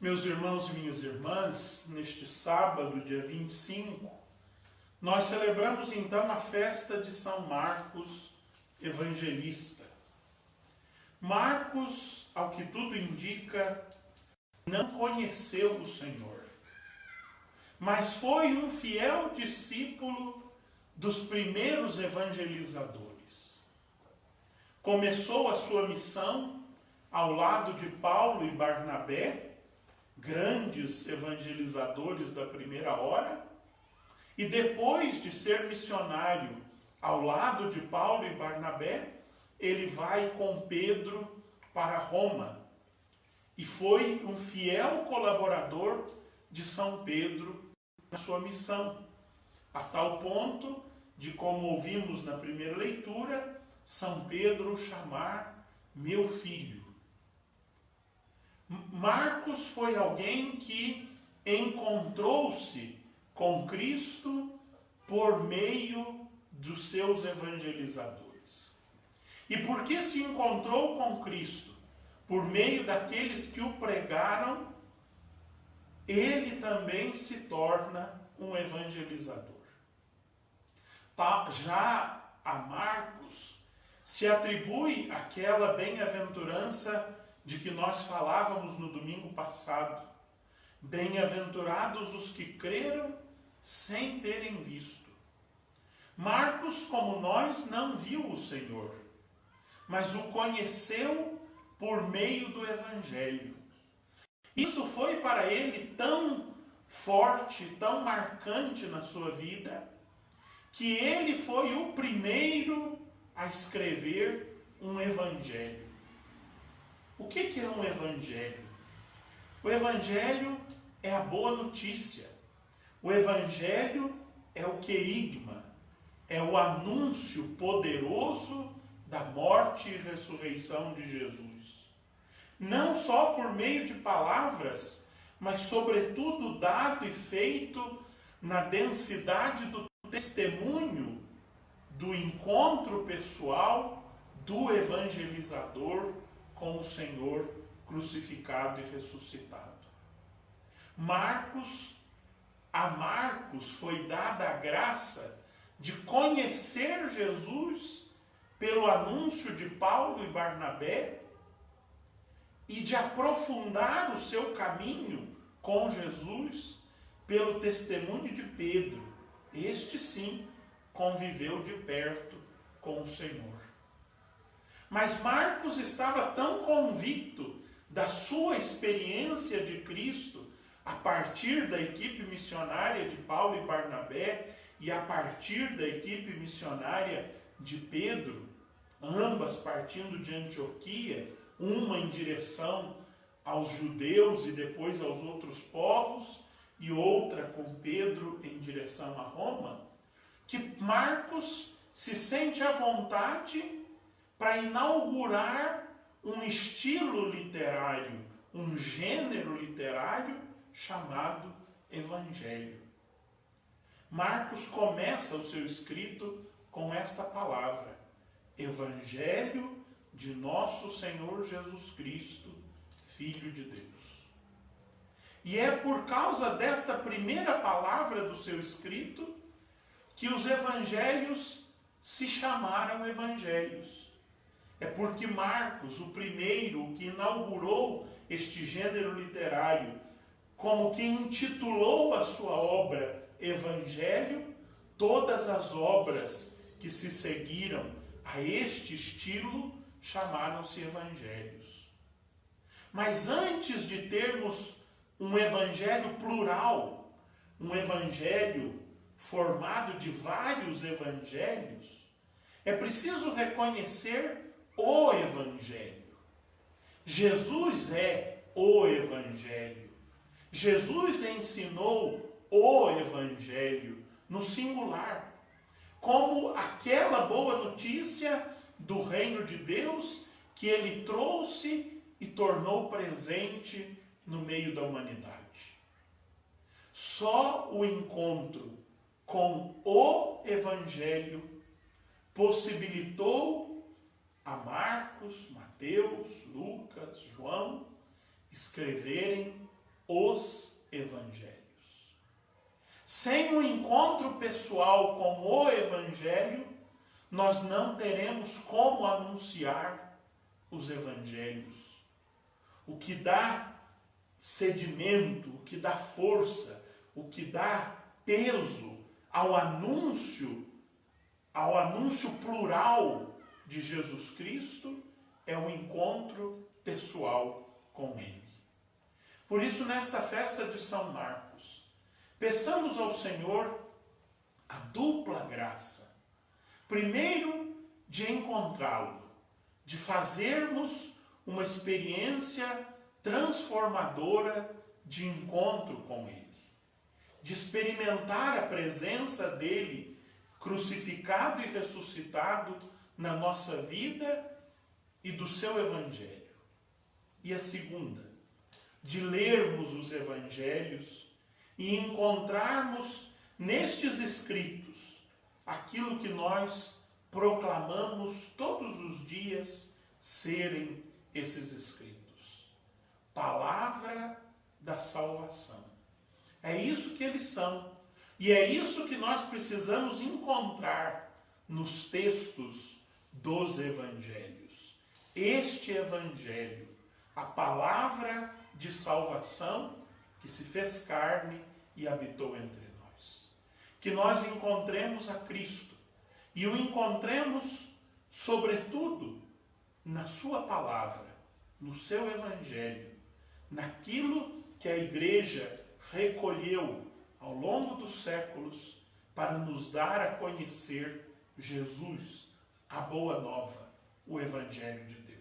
Meus irmãos e minhas irmãs, neste sábado, dia 25, nós celebramos então a festa de São Marcos Evangelista. Marcos, ao que tudo indica, não conheceu o Senhor, mas foi um fiel discípulo dos primeiros evangelizadores. Começou a sua missão ao lado de Paulo e Barnabé, grandes evangelizadores da primeira hora, e depois de ser missionário ao lado de Paulo e Barnabé, ele vai com Pedro para Roma e foi um fiel colaborador de São Pedro na sua missão, a tal ponto de, como ouvimos na primeira leitura, São Pedro o chamar meu filho. Marcos foi alguém que encontrou-se com Cristo por meio dos seus evangelizadores. E porque se encontrou com Cristo por meio daqueles que o pregaram, ele também se torna um evangelizador. Já a Marcos se atribui aquela bem-aventurança de que nós falávamos no domingo passado. Bem-aventurados os que creram sem terem visto. Marcos, como nós, não viu o Senhor, mas o conheceu por meio do Evangelho. Isso foi para ele tão forte, tão marcante na sua vida, que ele foi o primeiro a escrever um Evangelho. O que é um Evangelho? O Evangelho é a boa notícia. O Evangelho é o querigma, é o anúncio poderoso da morte e ressurreição de Jesus. Não só por meio de palavras, mas sobretudo dado e feito na densidade do testemunho do encontro pessoal do evangelizador com o Senhor crucificado e ressuscitado. A Marcos foi dada a graça de conhecer Jesus pelo anúncio de Paulo e Barnabé e de aprofundar o seu caminho com Jesus pelo testemunho de Pedro. Este sim conviveu de perto com o Senhor. Mas Marcos estava tão convicto da sua experiência de Cristo a partir da equipe missionária de Paulo e Barnabé e a partir da equipe missionária de Pedro, ambas partindo de Antioquia, uma em direção aos judeus e depois aos outros povos, e outra com Pedro em direção a Roma, que Marcos se sente à vontade para inaugurar um estilo literário, um gênero literário chamado Evangelho. Marcos começa o seu escrito com esta palavra: Evangelho de nosso Senhor Jesus Cristo, Filho de Deus. E é por causa desta primeira palavra do seu escrito que os evangelhos se chamaram evangelhos. É porque Marcos, o primeiro que inaugurou este gênero literário, como que intitulou a sua obra Evangelho, todas as obras que se seguiram a este estilo chamaram-se evangelhos. Mas antes de termos um evangelho plural, um evangelho formado de vários evangelhos, é preciso reconhecer o Evangelho. Jesus é o Evangelho. Jesus ensinou o Evangelho no singular, como aquela boa notícia do reino de Deus que ele trouxe e tornou presente no meio da humanidade. Só o encontro com o Evangelho possibilitou a Marcos, Mateus, Lucas, João escreverem os evangelhos. Sem um encontro pessoal com o evangelho, nós não teremos como anunciar os evangelhos. O que dá sedimento, o que dá força, o que dá peso ao anúncio plural de Jesus Cristo é o encontro pessoal com Ele. Por isso, nesta festa de São Marcos, peçamos ao Senhor a dupla graça. Primeiro, de encontrá-lo, de fazermos uma experiência transformadora de encontro com Ele, de experimentar a presença dele crucificado e ressuscitado na nossa vida e do seu Evangelho. E a segunda, de lermos os Evangelhos e encontrarmos nestes escritos aquilo que nós proclamamos todos os dias serem esses escritos. Palavra da salvação. É isso que eles são. E é isso que nós precisamos encontrar nos textos dos Evangelhos. Este Evangelho, a palavra de salvação que se fez carne e habitou entre nós. Que nós encontremos a Cristo e o encontremos, sobretudo, na sua palavra, no seu Evangelho, naquilo que a Igreja recolheu ao longo dos séculos para nos dar a conhecer Jesus, a boa nova, o Evangelho de Deus.